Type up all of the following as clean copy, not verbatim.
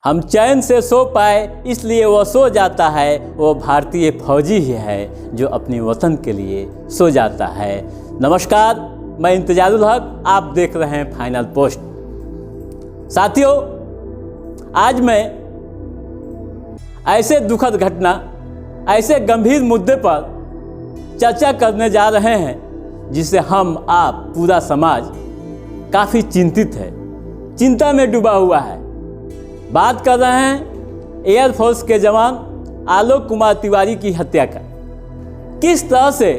हम चैन से सो पाए इसलिए वो सो जाता है, वो भारतीय फौजी ही है जो अपनी वतन के लिए सो जाता है। नमस्कार, मैं इंतजारुल हक, आप देख रहे हैं फाइनल पोस्ट। साथियों, आज मैं ऐसे दुखद घटना, ऐसे गंभीर मुद्दे पर चर्चा करने जा रहे हैं जिससे हम, आप, पूरा समाज काफ़ी चिंतित है, चिंता में डूबा हुआ है। बात कर रहे हैं एयरफोर्स के जवान आलोक कुमार तिवारी की हत्या का। किस तरह से,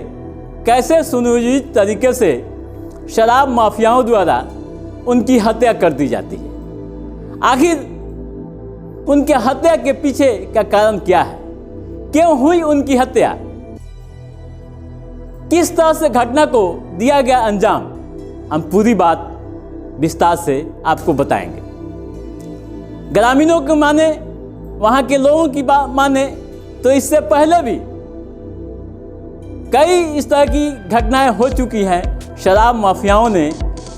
कैसे सुनियोजित तरीके से शराब माफियाओं द्वारा उनकी हत्या कर दी जाती है। आखिर उनके हत्या के पीछे का कारण क्या है, क्यों हुई उनकी हत्या, किस तरह से घटना को दिया गया अंजाम, हम पूरी बात विस्तार से आपको बताएंगे। ग्रामीणों के माने, वहाँ के लोगों की बात माने तो इससे पहले भी कई इस तरह की घटनाएं हो चुकी हैं। शराब माफियाओं ने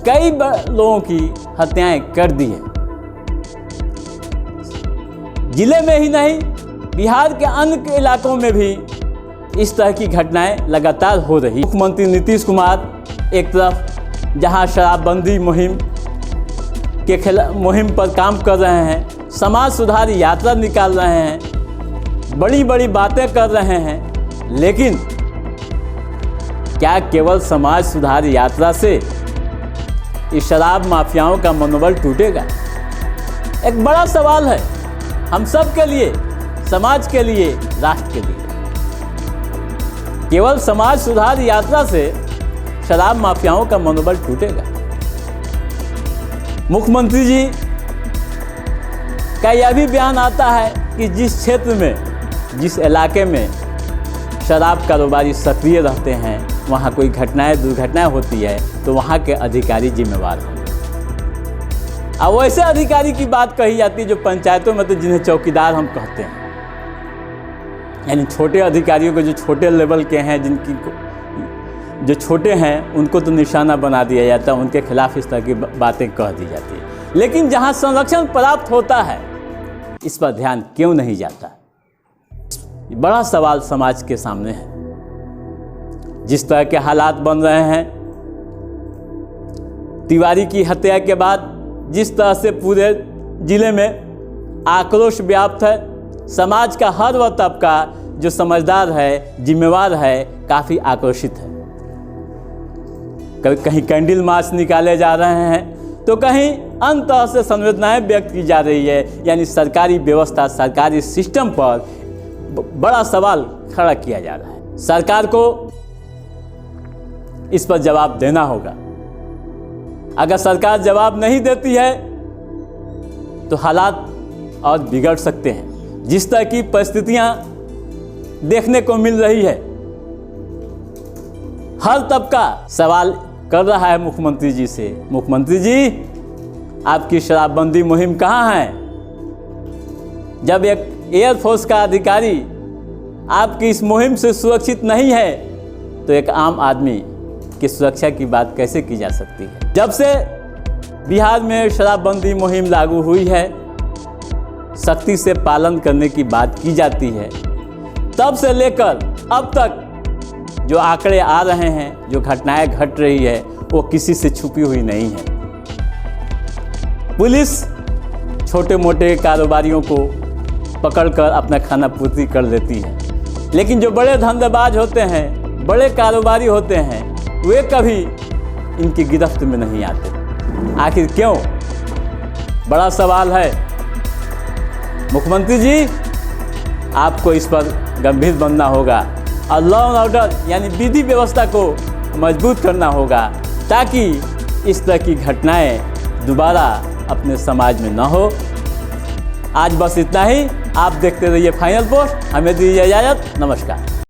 कई लोगों की हत्याएं कर दी हैं। जिले में ही नहीं, बिहार के अन्य इलाकों में भी इस तरह की घटनाएं लगातार हो रही। मुख्यमंत्री नीतीश कुमार एक तरफ जहां शराबबंदी मुहिम पर काम कर रहे हैं, समाज सुधार यात्रा निकाल रहे हैं, बड़ी बड़ी बातें कर रहे हैं, लेकिन क्या केवल समाज सुधार यात्रा से इस शराब माफियाओं का मनोबल टूटेगा? एक बड़ा सवाल है हम सब के लिए, समाज के लिए, राष्ट्र के लिए। केवल समाज सुधार यात्रा से शराब माफियाओं का मनोबल टूटेगा? मुख्यमंत्री जी का यह भी बयान आता है कि जिस क्षेत्र में, जिस इलाके में शराब कारोबारी सक्रिय रहते हैं, वहाँ कोई दुर्घटनाएं होती है तो वहाँ के अधिकारी जिम्मेवार होंगे। अब वैसे अधिकारी की बात कही जाती है जो पंचायतों में, तो जिन्हें चौकीदार हम कहते हैं, यानी छोटे अधिकारियों को, जो छोटे लेवल के हैं, जो छोटे हैं, उनको तो निशाना बना दिया जाता है, उनके खिलाफ इस तरह की बातें कह दी जाती है। लेकिन जहाँ संरक्षण प्राप्त होता है, इस पर ध्यान क्यों नहीं जाता? बड़ा सवाल समाज के सामने है। जिस तरह के हालात बन रहे हैं, तिवारी की हत्या के बाद जिस तरह से पूरे जिले में आक्रोश व्याप्त है, समाज का हर वह तबका जो समझदार है, जिम्मेवार है, काफ़ी आक्रोशित है। कहीं कैंडल मार्च निकाले जा रहे हैं तो कहीं अन्य तरह से संवेदनाएं व्यक्त की जा रही है, यानी सरकारी व्यवस्था, सरकारी सिस्टम पर बड़ा सवाल खड़ा किया जा रहा है। सरकार को इस पर जवाब देना होगा। अगर सरकार जवाब नहीं देती है तो हालात और बिगड़ सकते हैं। जिस तरह की परिस्थितियां देखने को मिल रही है, हर तबका सवाल कर रहा है मुख्यमंत्री जी से, मुख्यमंत्री जी आपकी शराबबंदी मुहिम कहाँ है? जब एक एयरफोर्स का अधिकारी आपकी इस मुहिम से सुरक्षित नहीं है तो एक आम आदमी की सुरक्षा की बात कैसे की जा सकती है? जब से बिहार में शराबबंदी मुहिम लागू हुई है, सख्ती से पालन करने की बात की जाती है, तब से लेकर अब तक जो आंकड़े आ रहे हैं, जो घटनाएं घट रही है, वो किसी से छुपी हुई नहीं है। पुलिस छोटे मोटे कारोबारियों को पकड़कर अपना खाना पूर्ति कर लेती है, लेकिन जो बड़े धंधेबाज होते हैं, बड़े कारोबारी होते हैं, वे कभी इनकी गिरफ्त में नहीं आते। आखिर क्यों? बड़ा सवाल है। मुख्यमंत्री जी, आपको इस पर गंभीर बनना होगा और लॉ एंड ऑर्डर यानी विधि व्यवस्था को मजबूत करना होगा, ताकि इस तरह की घटनाएं दोबारा अपने समाज में न हो। आज बस इतना ही। आप देखते रहिए फाइनल पोस्ट। हमें दीजिए इजाज़त। नमस्कार।